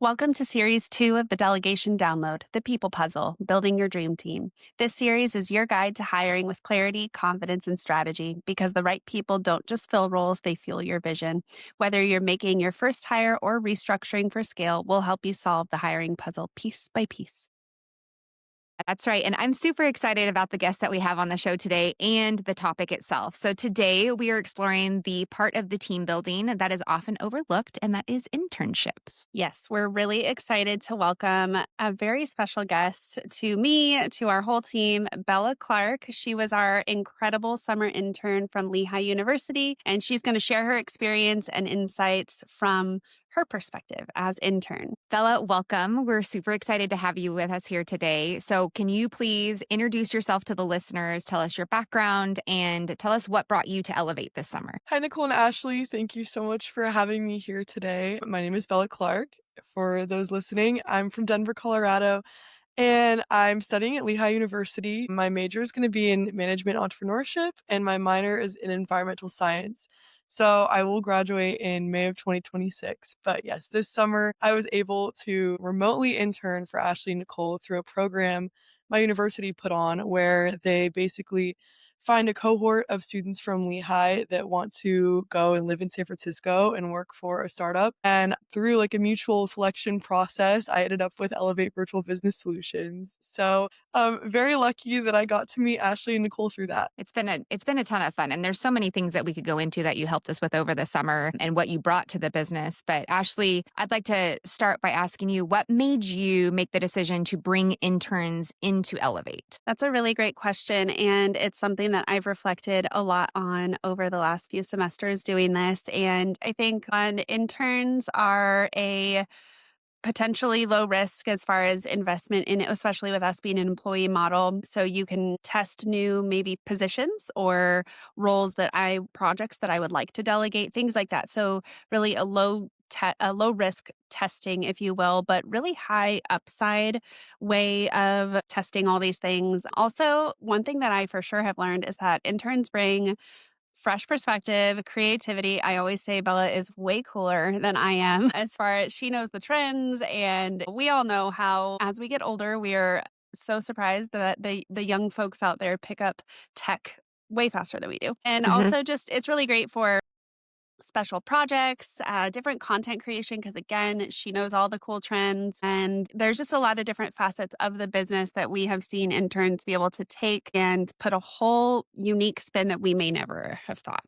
Welcome to Series 2 of the Delegation Download, The People Puzzle, Building Your Dream Team. This series is your guide to hiring with clarity, confidence, and strategy because the right people don't just fill roles, they fuel your vision. Whether you're making your first hire or restructuring for scale, we'll help you solve the hiring puzzle piece by piece. That's right. And I'm super excited about the guest that we have on the show today and the topic itself. So, today we are exploring the part of the team building that is often overlooked, and that is internships. Yes, we're really excited to welcome a very special guest to me, to our whole team, Bella Clark. She was our incredible summer intern from Lehigh University, and she's going to share her experience and insights from her perspective as intern. Bella, welcome. We're super excited to have you with us here today. So, can you please introduce yourself to the listeners, tell us your background, and tell us what brought you to Elevate this summer? Hi, Nicole and Ashley. Thank you so much for having me here today. My name is Bella Clark. For those listening, I'm from Denver, Colorado, and I'm studying at Lehigh University. My major is going to be in management entrepreneurship, and my minor is in environmental science. So I will graduate in May of 2026. But yes, this summer I was able to remotely intern for Ashley and Nicole through a program my university put on where they basically find a cohort of students from Lehigh that want to go and live in San Francisco and work for a startup. And through like a mutual selection process, I ended up with Elevate Virtual Business Solutions. So very lucky that I got to meet Ashley and Nicole through that. It's been a ton of fun, and there's so many things that we could go into that you helped us with over the summer and what you brought to the business. But Ashley, I'd like to start by asking you what made you make the decision to bring interns into Elevate? That's a really great question. And it's something that I've reflected a lot on over the last few semesters doing this. And I think interns are a potentially low risk as far as investment in it, especially with us being an employee model. So you can test new maybe positions or projects that I would like to delegate, things like that. So really a low risk testing, if you will, but really high upside way of testing all these things. Also, one thing that I for sure have learned is that interns bring fresh perspective, creativity. I always say Bella is way cooler than I am as far as she knows the trends. And we all know how, as we get older, we are so surprised that the young folks out there pick up tech way faster than we do. And also, just it's really great for special projects, different content creation, because again, she knows all the cool trends. And there's just a lot of different facets of the business that we have seen interns be able to take and put a whole unique spin that we may never have thought.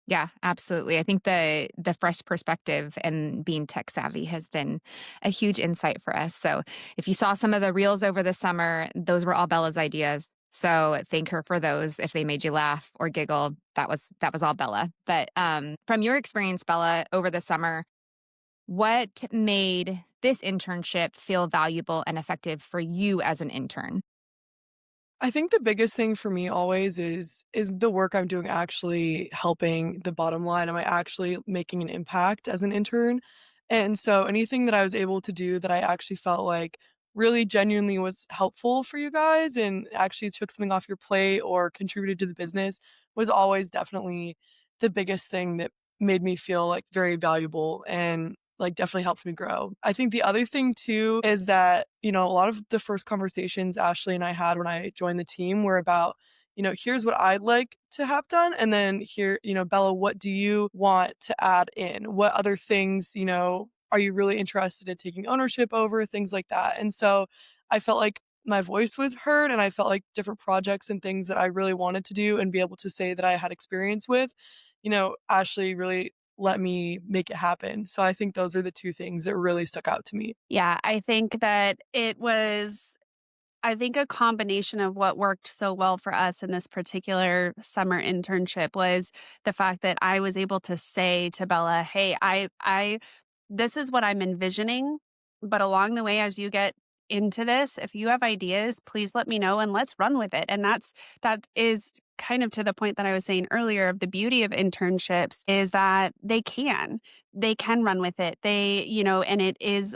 Yeah, absolutely. I think the fresh perspective and being tech savvy has been a huge insight for us. So if you saw some of the reels over the summer, those were all Bella's ideas. So thank her for those. If they made you laugh or giggle, that was all Bella. But from your experience, Bella, over the summer, what made this internship feel valuable and effective for you as an intern? I think the biggest thing for me always is the work I'm doing actually helping the bottom line? Am I actually making an impact as an intern? And so anything that I was able to do that I actually felt like really genuinely was helpful for you guys and actually took something off your plate or contributed to the business was always definitely the biggest thing that made me feel like very valuable and like definitely helped me grow. I think the other thing too is that, a lot of the first conversations Ashley and I had when I joined the team were about, here's what I'd like to have done. And then here, Bella, what do you want to add in? What other things, are you really interested in taking ownership over? Things like that. And so I felt like my voice was heard and I felt like different projects and things that I really wanted to do and be able to say that I had experience with, Ashley really let me make it happen. So I think those are the two things that really stuck out to me. Yeah, I think that I think a combination of what worked so well for us in this particular summer internship was the fact that I was able to say to Bella, "Hey, this is what I'm envisioning, but along the way as you get into this, if you have ideas, please let me know and let's run with it." And that is kind of to the point that I was saying earlier of the beauty of internships is that they can run with it. And it is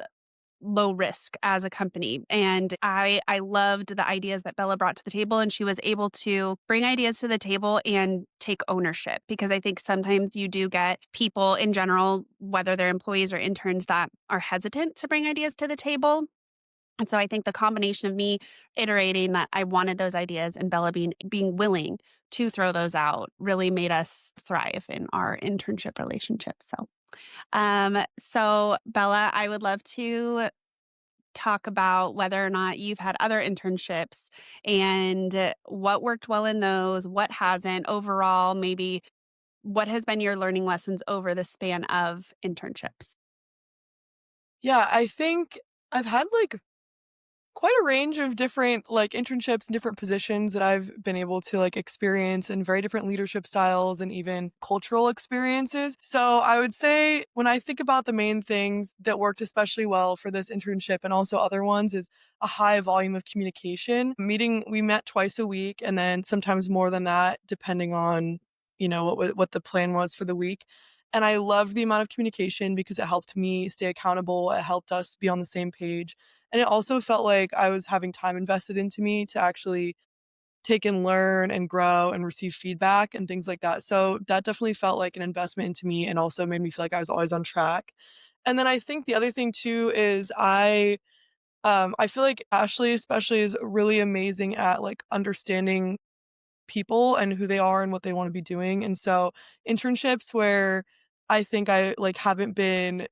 low risk as a company. And I loved the ideas that Bella brought to the table, and she was able to bring ideas to the table and take ownership, because I think sometimes you do get people in general, whether they're employees or interns, that are hesitant to bring ideas to the table. And so I think the combination of me iterating that I wanted those ideas and Bella being willing to throw those out really made us thrive in our internship relationship. So Bella, I would love to talk about whether or not you've had other internships and what worked well in those, what hasn't overall, maybe what has been your learning lessons over the span of internships. Yeah, I think I've had like quite a range of different like internships and different positions that I've been able to like experience and very different leadership styles and even cultural experiences. So I would say when I think about the main things that worked especially well for this internship and also other ones is a high volume of communication. We met twice a week and then sometimes more than that, depending on, what the plan was for the week. And I loved the amount of communication because it helped me stay accountable. It helped us be on the same page, and it also felt like I was having time invested into me to actually take and learn and grow and receive feedback and things like that. So that definitely felt like an investment into me and also made me feel like I was always on track. And then I think the other thing too is I feel like Ashley especially is really amazing at like understanding people and who they are and what they want to be doing. And so internships where I think I like haven't been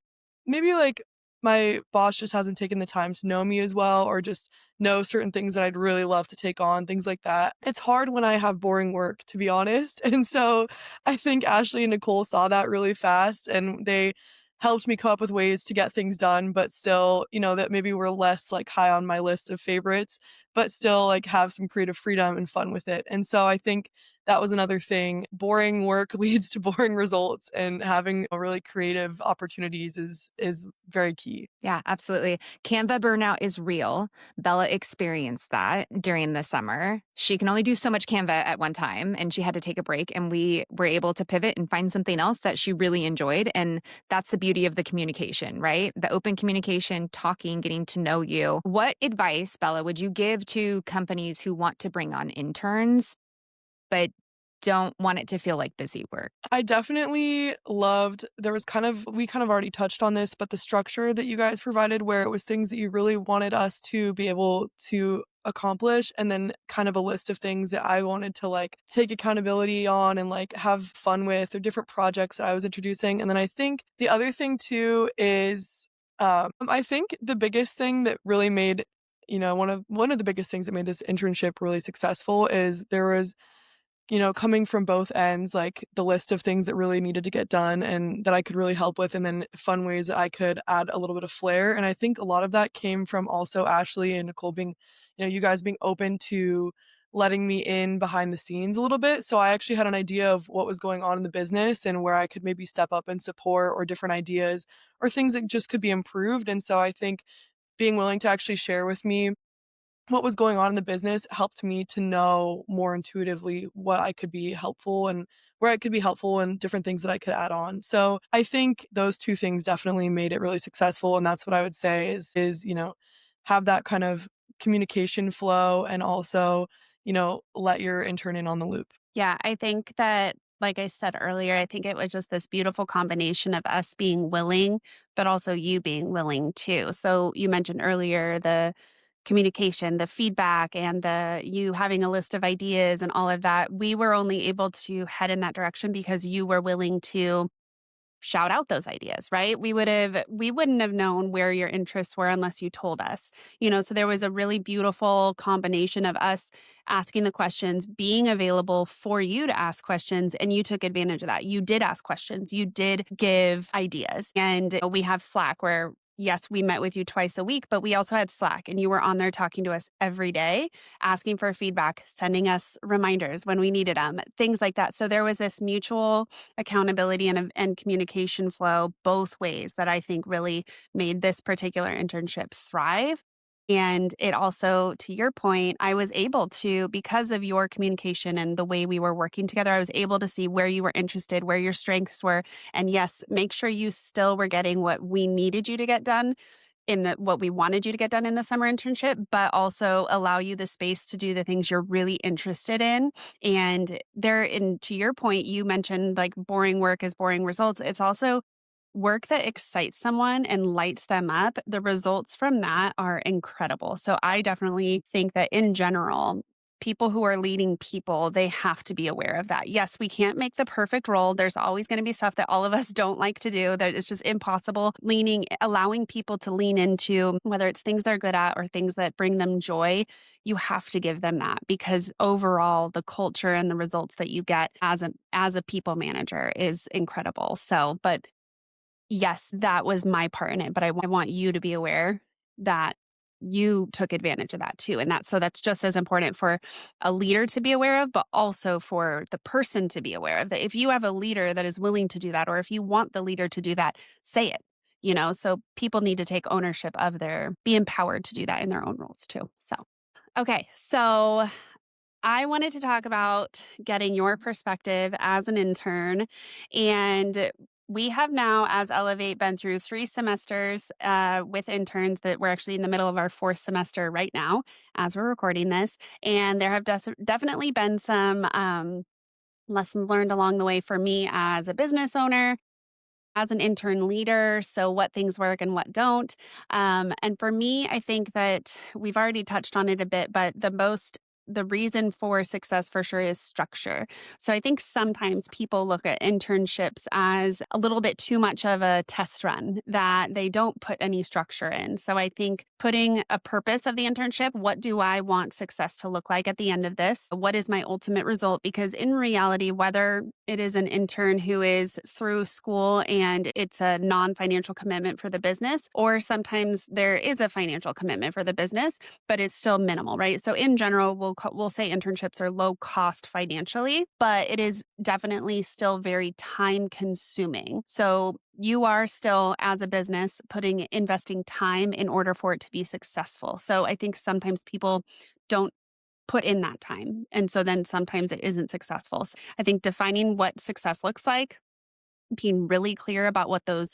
maybe like my boss just hasn't taken the time to know me as well or just know certain things that I'd really love to take on, things like that. It's hard when I have boring work, to be honest. And so I think Ashley and Nicole saw that really fast and they helped me come up with ways to get things done, but still, that maybe were less like high on my list of favorites but still like have some creative freedom and fun with it. And so I think that was another thing. Boring work leads to boring results and having a really creative opportunities is very key. Yeah, absolutely. Canva burnout is real. Bella experienced that during the summer. She can only do so much Canva at one time, and she had to take a break. And we were able to pivot and find something else that she really enjoyed. And that's the beauty of the communication, right? The open communication, talking, getting to know you. What advice, Bella, would you give to companies who want to bring on interns, but don't want it to feel like busy work? I definitely loved there was we kind of already touched on this, but the structure that you guys provided where it was things that you really wanted us to be able to accomplish and then kind of a list of things that I wanted to like take accountability on and like have fun with or different projects that I was introducing. And then I think the other thing too is I think the biggest thing that really made one of the biggest things that made this internship really successful is there was coming from both ends, like the list of things that really needed to get done and that I could really help with, and then fun ways that I could add a little bit of flair. And I think a lot of that came from also Ashley and Nicole being, you guys being open to letting me in behind the scenes a little bit. So I actually had an idea of what was going on in the business and where I could maybe step up and support or different ideas or things that just could be improved. And so I think being willing to actually share with me what was going on in the business helped me to know more intuitively what I could be helpful and where I could be helpful and different things that I could add on. So I think those two things definitely made it really successful. And that's what I would say is, have that kind of communication flow and also, let your intern in on the loop. Yeah, I think that, like I said earlier, I think it was just this beautiful combination of us being willing, but also you being willing too. So you mentioned earlier the communication, the feedback, and the you having a list of ideas and all of that. We were only able to head in that direction because you were willing to shout out those ideas, right? We wouldn't have known where your interests were unless you told us. So there was a really beautiful combination of us asking the questions, being available for you to ask questions, and you took advantage of that. You did ask questions, you did give ideas. And we have Slack where yes, we met with you twice a week, but we also had Slack and you were on there talking to us every day, asking for feedback, sending us reminders when we needed them, things like that. So there was this mutual accountability and communication flow both ways that I think really made this particular internship thrive. And it also, to your point, I was able to, because of your communication and the way we were working together, I was able to see where you were interested, where your strengths were. And yes, make sure you still were getting what we needed you to get done, what we wanted you to get done in the summer internship, but also allow you the space to do the things you're really interested in. And to your point, you mentioned like boring work is boring results. It's also work that excites someone and lights them up. The results from that are incredible. So I definitely think that in general, people who are leading people, they have to be aware of that. Yes, we can't make the perfect role. There's always going to be stuff that all of us don't like to do that it's just impossible. Allowing people to lean into whether it's things they're good at or things that bring them joy, you have to give them that because overall the culture and the results that you get as a people manager is incredible. So, but yes, that was my part in it, but I want you to be aware that you took advantage of that too. And that's just as important for a leader to be aware of, but also for the person to be aware of that. If you have a leader that is willing to do that, or if you want the leader to do that, say it. So people need to take ownership be empowered to do that in their own roles too. So, okay. So I wanted to talk about getting your perspective as an intern. And we have now, as Elevate, been through 3 semesters with interns that we're actually in the middle of our 4th semester right now as we're recording this. And there have definitely been some lessons learned along the way for me as a business owner, as an intern leader, so what things work and what don't. And for me, I think that we've already touched on it a bit, but the reason for success for sure is structure. So I think sometimes people look at internships as a little bit too much of a test run that they don't put any structure in. So I think putting a purpose of the internship, what do I want success to look like at the end of this? What is my ultimate result? Because in reality, whether it is an intern who is through school and it's a non-financial commitment for the business, or sometimes there is a financial commitment for the business, but it's still minimal, right? So in general, we'll say internships are low cost financially, but it is definitely still very time consuming. So you are still, as a business, investing time in order for it to be successful. So I think sometimes people don't put in that time. And so then sometimes it isn't successful. So I think defining what success looks like, being really clear about what those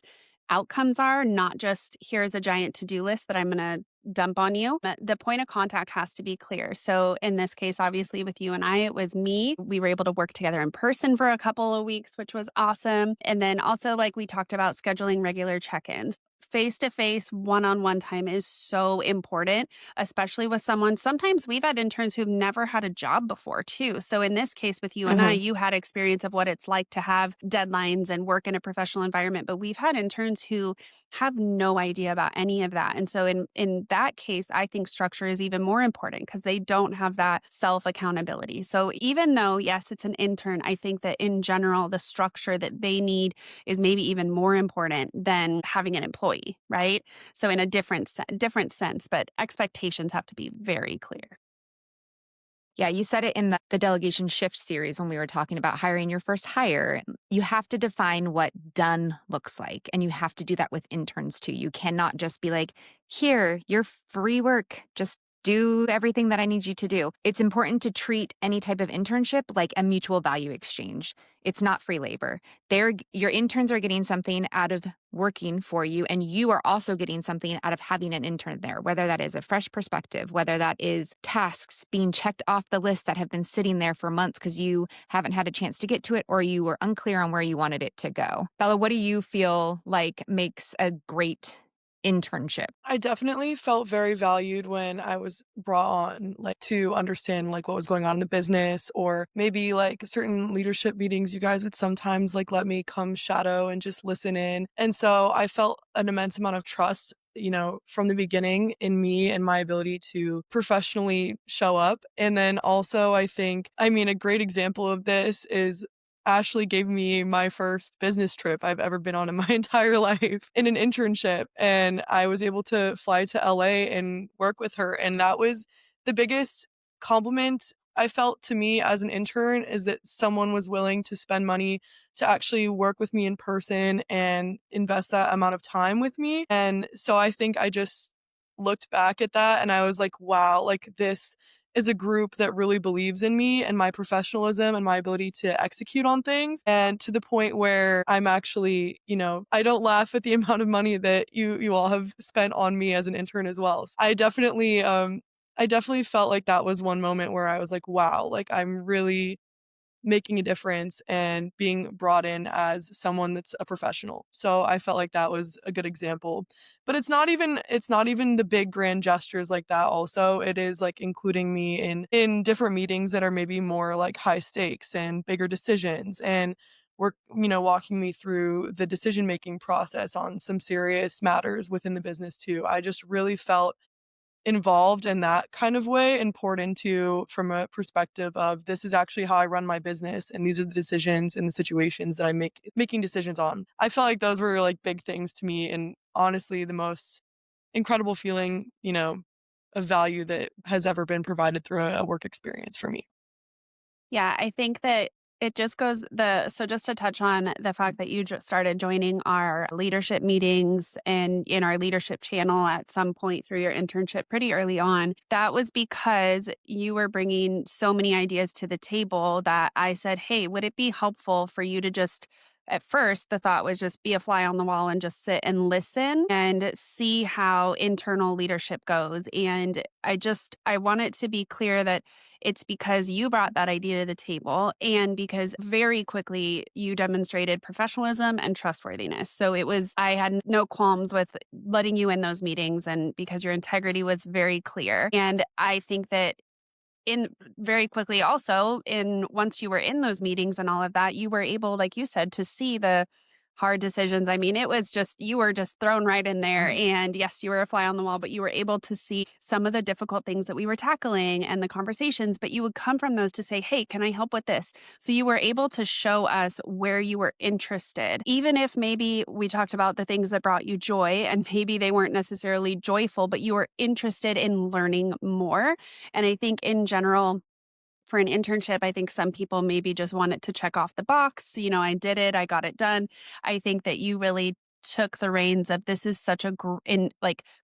outcomes are, not just here's a giant to-do list that I'm going to dump on you. But the point of contact has to be clear. So in this case, obviously with you and I, it was me. We were able to work together in person for a couple of weeks, which was awesome. And then also, like we talked about, scheduling regular check-ins. Face-to-face, one-on-one time is so important, especially with someone. Sometimes we've had interns who've never had a job before too. So in this case with you and I, Mhm. you had experience of what it's like to have deadlines and work in a professional environment, but we've had interns who have no idea about any of that. And so in that case, I think structure is even more important because they don't have that self-accountability. So even though, yes, it's an intern, I think that in general, the structure that they need is maybe even more important than having an employee, right? So in a different sense, but expectations have to be very clear. Yeah, you said it in the delegation shift series when we were talking about hiring your first hire. You have to define what done looks like, and you have to do that with interns too. You cannot just be like, here, your free work, just do everything that I need you to do. It's important to treat any type of internship like a mutual value exchange. It's not free labor. Your interns are getting something out of working for you, and you are also getting something out of having an intern there, whether that is a fresh perspective, whether that is tasks being checked off the list that have been sitting there for months because you haven't had a chance to get to it or you were unclear on where you wanted it to go. Bella, what do you feel like makes a great internship? I definitely felt very valued when I was brought on, like, to understand, like, what was going on in the business, or maybe, like, certain leadership meetings, you guys would sometimes, like, let me come shadow and just listen in. And so I felt an immense amount of trust, from the beginning in me and my ability to professionally show up. And then also, a great example of this is Ashley gave me my first business trip I've ever been on in my entire life in an internship. And I was able to fly to LA and work with her. And that was the biggest compliment I felt to me as an intern, is that someone was willing to spend money to actually work with me in person and invest that amount of time with me. And so I think I just looked back at that and I was like, wow, like this is a group that really believes in me and my professionalism and my ability to execute on things, and to the point where I'm actually, I don't laugh at the amount of money that you all have spent on me as an intern as well. So I definitely felt like that was one moment where I was like, wow, like I'm really making a difference and being brought in as someone that's a professional. So I felt like that was a good example. But it's not even the big grand gestures like that also. It is like including me in different meetings that are maybe more like high stakes and bigger decisions, and work, walking me through the decision making process on some serious matters within the business too. I just really felt involved in that kind of way and poured into from a perspective of this is actually how I run my business and these are the decisions and the situations that making decisions on. I felt like those were like big things to me, and honestly the most incredible feeling, of value that has ever been provided through a work experience for me. Yeah, I think that it just goes the so just to touch on the fact that you just started joining our leadership meetings and in our leadership channel at some point through your internship pretty early on. That was because you were bringing so many ideas to the table that I said, "Hey, would it be helpful for you to just" at first, the thought was just be a fly on the wall and just sit and listen and see how internal leadership goes. And I want it to be clear that it's because you brought that idea to the table and because very quickly you demonstrated professionalism and trustworthiness. So I had no qualms with letting you in those meetings and because your integrity was very clear. And I think that in very quickly also in once you were in those meetings and all of that, you were able, like you said, to see the hard decisions. I mean, it was just you were just thrown right in there. Mhm. And yes, you were a fly on the wall, but you were able to see some of the difficult things that we were tackling and the conversations. But you would come from those to say, "Hey, can I help with this?" So you were able to show us where you were interested, even if maybe we talked about the things that brought you joy and maybe they weren't necessarily joyful, but you were interested in learning more. And I think in general, for an internship, I think some people maybe just want it to check off the box. I did it, I got it done. I think that you really took the reins of this is such a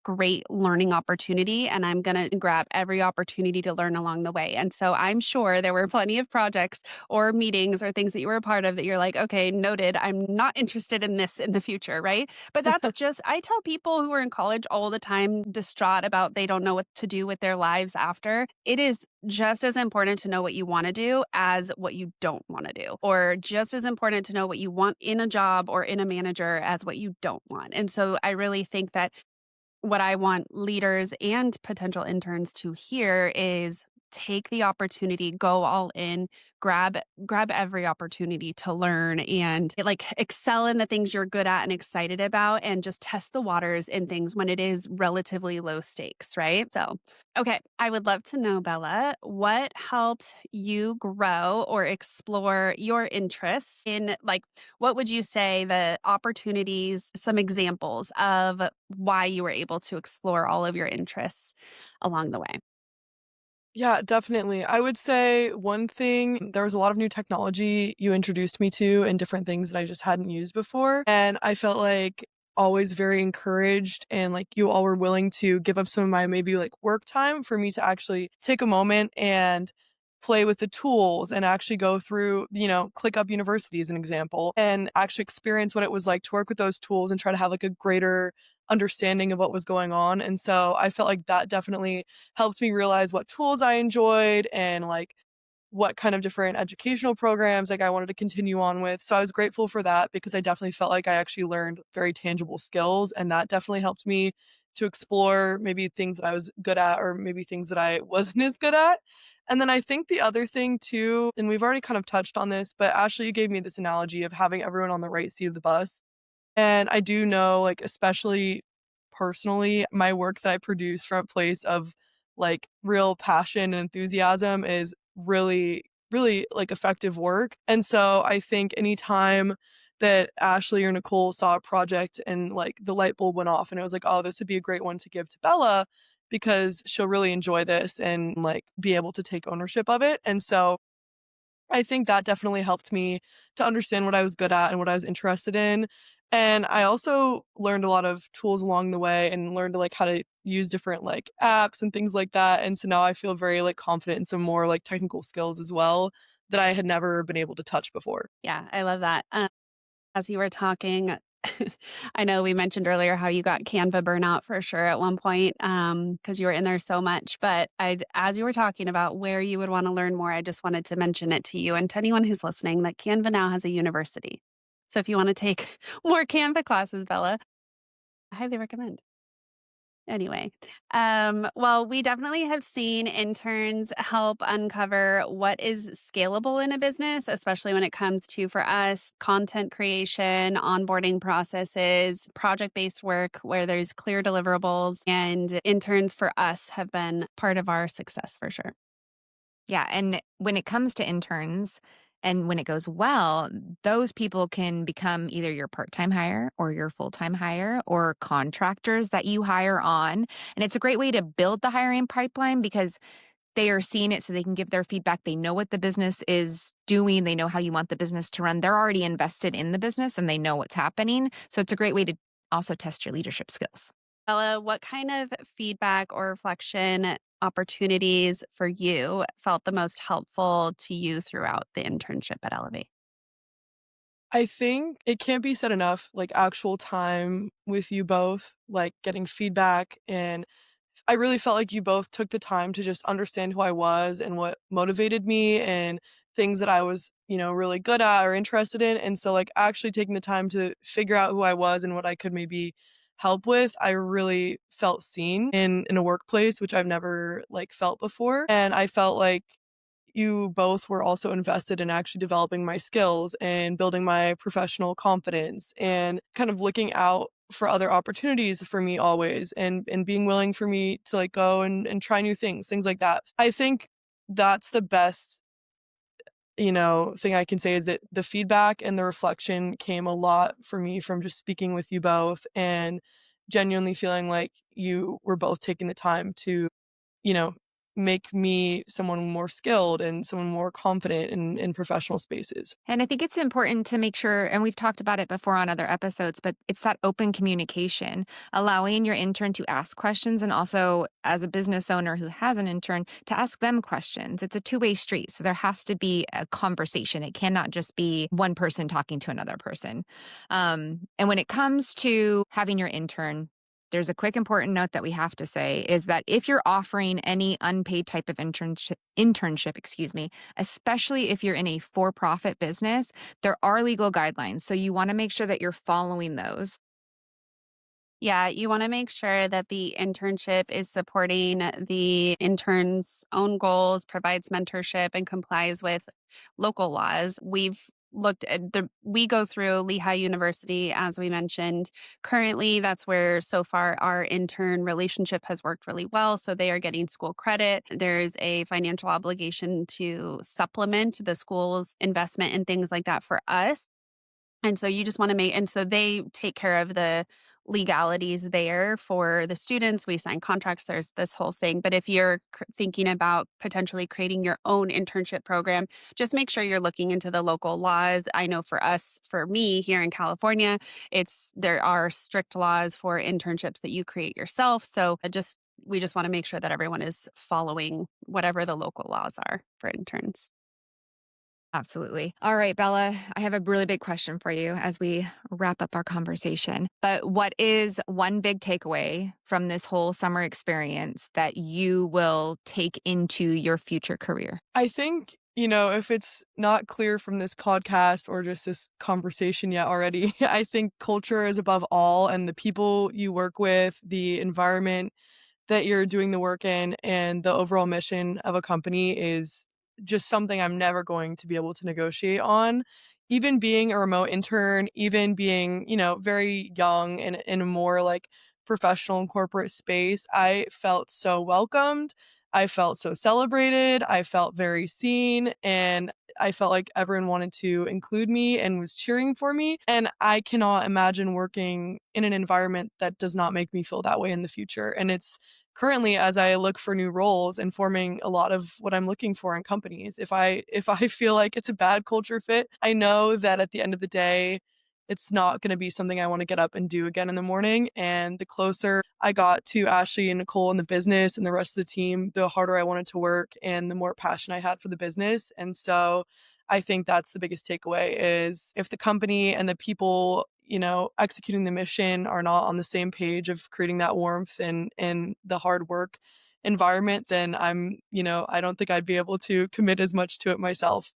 great learning opportunity and I'm going to grab every opportunity to learn along the way. And so I'm sure there were plenty of projects or meetings or things that you were a part of that you're like, okay, noted, I'm not interested in this in the future, right? But that's just I tell people who are in college all the time distraught about they don't know what to do with their lives after. It is just as important to know what you want to do as what you don't want to do, or just as important to know what you want in a job or in a manager as what you don't want. And so I really think that what I want leaders and potential interns to hear is take the opportunity, go all in, grab every opportunity to learn and like excel in the things you're good at and excited about and just test the waters in things when it is relatively low stakes, right? So, okay, I would love to know, Bella, what helped you grow or explore your interests in what would you say the opportunities, some examples of why you were able to explore all of your interests along the way? Yeah, definitely. I would say one thing, there was a lot of new technology you introduced me to and different things that I just hadn't used before. And I felt like always very encouraged and like you all were willing to give up some of my maybe like work time for me to actually take a moment and play with the tools and actually go through, ClickUp University as an example, and actually experience what it was like to work with those tools and try to have like a greater understanding of what was going on. And so I felt like that definitely helped me realize what tools I enjoyed and like what kind of different educational programs like I wanted to continue on with. So I was grateful for that because I definitely felt like I actually learned very tangible skills, and that definitely helped me to explore maybe things that I was good at or maybe things that I wasn't as good at. And then I think the other thing too, and we've already kind of touched on this, but Ashley, you gave me this analogy of having everyone on the right seat of the bus. And I do know, like, especially personally, my work that I produce from a place of like real passion and enthusiasm is really, really like effective work. And so I think anytime that Ashley or Nicole saw a project and like the light bulb went off and it was like, oh, this would be a great one to give to Bella because she'll really enjoy this and like be able to take ownership of it. And so I think that definitely helped me to understand what I was good at and what I was interested in. And I also learned a lot of tools along the way and learned like how to use different like apps and things like that. And so now I feel very like confident in some more like technical skills as well that I had never been able to touch before. Yeah, I love that. As you were talking, I know we mentioned earlier how you got Canva burnout for sure at one point, because you were in there so much. But as you were talking about where you would want to learn more, I just wanted to mention it to you and to anyone who's listening that Canva now has a university. So if you want to take more Canva classes, Bella, I highly recommend. Anyway, well, we definitely have seen interns help uncover what is scalable in a business, especially when it comes to, for us, content creation, onboarding processes, project based work where there's clear deliverables. And interns for us have been part of our success for sure. Yeah, and when it comes to interns and when it goes well, those people can become either your part-time hire or your full-time hire or contractors that you hire on. And it's a great way to build the hiring pipeline because they are seeing it so they can give their feedback. They know what the business is doing, they know how you want the business to run. They're already invested in the business and they know what's happening. So it's a great way to also test your leadership skills. Ella, what kind of feedback or reflection opportunities for you felt the most helpful to you throughout the internship at Elevate? I think it can't be said enough, like actual time with you both, like getting feedback. And I really felt like you both took the time to just understand who I was and what motivated me and things that I was, really good at or interested in. And so, like, actually taking the time to figure out who I was and what I could maybe help with, I really felt seen in a workplace, which I've never like felt before. And I felt like you both were also invested in actually developing my skills and building my professional confidence and kind of looking out for other opportunities for me always and being willing for me to like go and try new things like that. I think that's the best, thing I can say is that the feedback and the reflection came a lot for me from just speaking with you both and genuinely feeling like you were both taking the time to you know, make me someone more skilled and someone more confident in professional spaces. And I think it's important to make sure, and we've talked about it before on other episodes, but it's that open communication, allowing your intern to ask questions and also as a business owner who has an intern to ask them questions. It's a two-way street. So there has to be a conversation. It cannot just be one person talking to another person. And when it comes to having your intern, there's a quick important note that we have to say is that if you're offering any unpaid type of internship, excuse me, especially if you're in a for-profit business, there are legal guidelines. So you want to make sure that you're following those. Yeah, you want to make sure that the internship is supporting the intern's own goals, provides mentorship, and complies with local laws. We've looked at we go through Lehigh University, as we mentioned. Currently, that's where so far our intern relationship has worked really well. So they are getting school credit. There's a financial obligation to supplement the school's investment and things like that for us. And so you just want to make, and so they take care of the legalities there for the students. We sign contracts, there's this whole thing. But if you're thinking about potentially creating your own internship program, just make sure you're looking into the local laws. I know for us, for me here in California, there are strict laws for internships that you create yourself. So we just want to make sure that everyone is following whatever the local laws are for interns. Absolutely. All right, Bella, I have a really big question for you as we wrap up our conversation. But what is one big takeaway from this whole summer experience that you will take into your future career? I think, if it's not clear from this podcast or just this conversation yet already, I think culture is above all and the people you work with, the environment that you're doing the work in and the overall mission of a company is just something I'm never going to be able to negotiate on. Even being a remote intern, even being, very young and in a more like professional and corporate space, I felt so welcomed. I felt so celebrated. I felt very seen and I felt like everyone wanted to include me and was cheering for me. And I cannot imagine working in an environment that does not make me feel that way in the future. And it's currently as I look for new roles informing a lot of what I'm looking for in companies. If I feel like it's a bad culture fit, I know that at the end of the day, it's not gonna be something I wanna get up and do again in the morning, and the closer I got to Ashley and Nicole and the business and the rest of the team, the harder I wanted to work and the more passion I had for the business, and so I think that's the biggest takeaway is if the company and the people, executing the mission are not on the same page of creating that warmth and the hard work environment, then I don't think I'd be able to commit as much to it myself.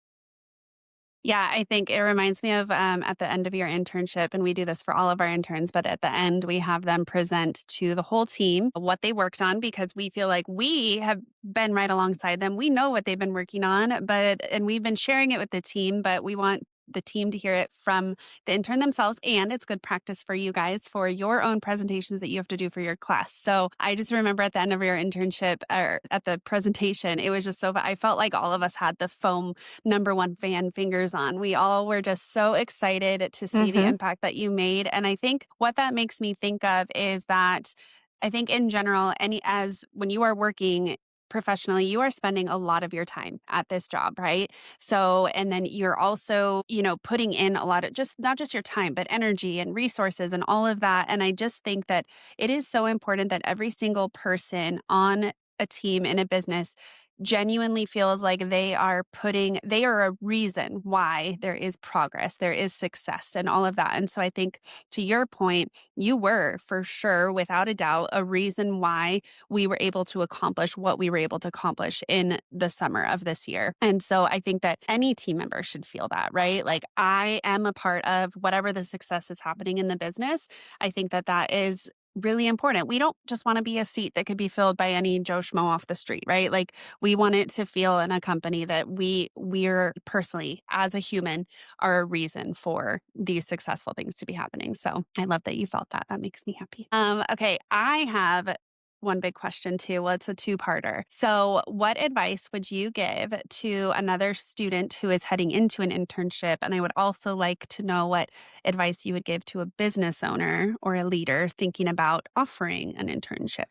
Yeah, I think it reminds me of at the end of your internship, and we do this for all of our interns, but at the end, we have them present to the whole team what they worked on because we feel like we have been right alongside them. We know what they've been working on, and we've been sharing it with the team, but we want the team to hear it from the intern themselves. And it's good practice for you guys for your own presentations that you have to do for your class. So I just remember at the end of your internship or at the presentation, it was just I felt like all of us had the foam number one fan fingers on. We all were just so excited to see the Mhm. impact that you made. And I think what that makes me think of is that I think in general, as when you are working professionally, you are spending a lot of your time at this job, right? So, and then you're also, putting in a lot of just not just your time, but energy and resources and all of that. And I just think that it is so important that every single person on a team in a business genuinely feels like they are a reason why there is progress, there is success and all of that. And so I think to your point, you were for sure, without a doubt, a reason why we were able to accomplish what we were able to accomplish in the summer of this year. And so I think that any team member should feel that, right? Like I am a part of whatever the success is happening in the business. I think that that is really important. We don't just want to be a seat that could be filled by any Joe Schmo off the street, right? Like we want it to feel in a company that we're personally as a human are a reason for these successful things to be happening. So I love that you felt that. That makes me happy. Okay, I have one big question too. Well, it's a two-parter. So, what advice would you give to another student who is heading into an internship? And I would also like to know what advice you would give to a business owner or a leader thinking about offering an internship.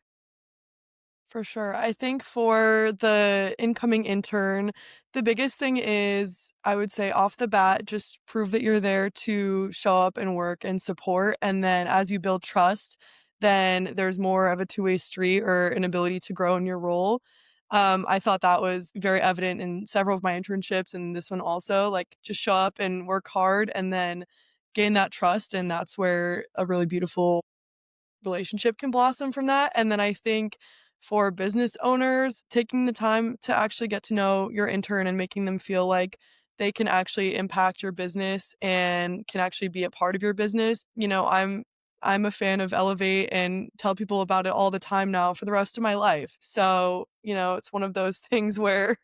For sure. I think for the incoming intern, the biggest thing is I would say off the bat, just prove that you're there to show up and work and support. And then as you build trust, then there's more of a two-way street or an ability to grow in your role. I thought that was very evident in several of my internships and this one also. Like just show up and work hard and then gain that trust. And that's where a really beautiful relationship can blossom from that. And then I think for business owners, taking the time to actually get to know your intern and making them feel like they can actually impact your business and can actually be a part of your business. I'm a fan of Elevate and tell people about it all the time now for the rest of my life. So, it's one of those things where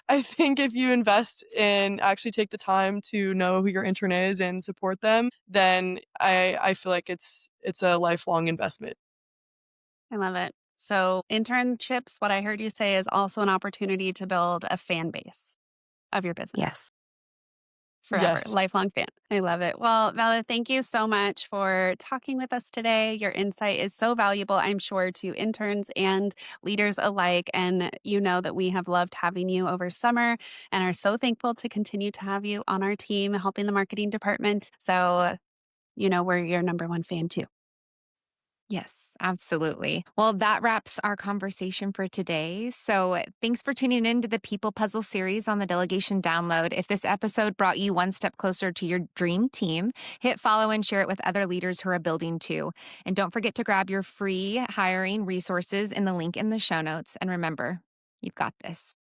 I think if you invest and actually take the time to know who your intern is and support them, then I feel like it's a lifelong investment. I love it. So, internships, what I heard you say is also an opportunity to build a fan base of your business. Yes. Forever, Yes. lifelong fan. I love it. Well, Vala, thank you so much for talking with us today. Your insight is so valuable, I'm sure, to interns and leaders alike. And you know that we have loved having you over summer and are so thankful to continue to have you on our team helping the marketing department. So, we're your number one fan too. Yes, absolutely. Well, that wraps our conversation for today. So, thanks for tuning in to the People Puzzle series on the Delegation Download. If this episode brought you one step closer to your dream team, hit follow and share it with other leaders who are building too. And don't forget to grab your free hiring resources in the link in the show notes. And remember, you've got this.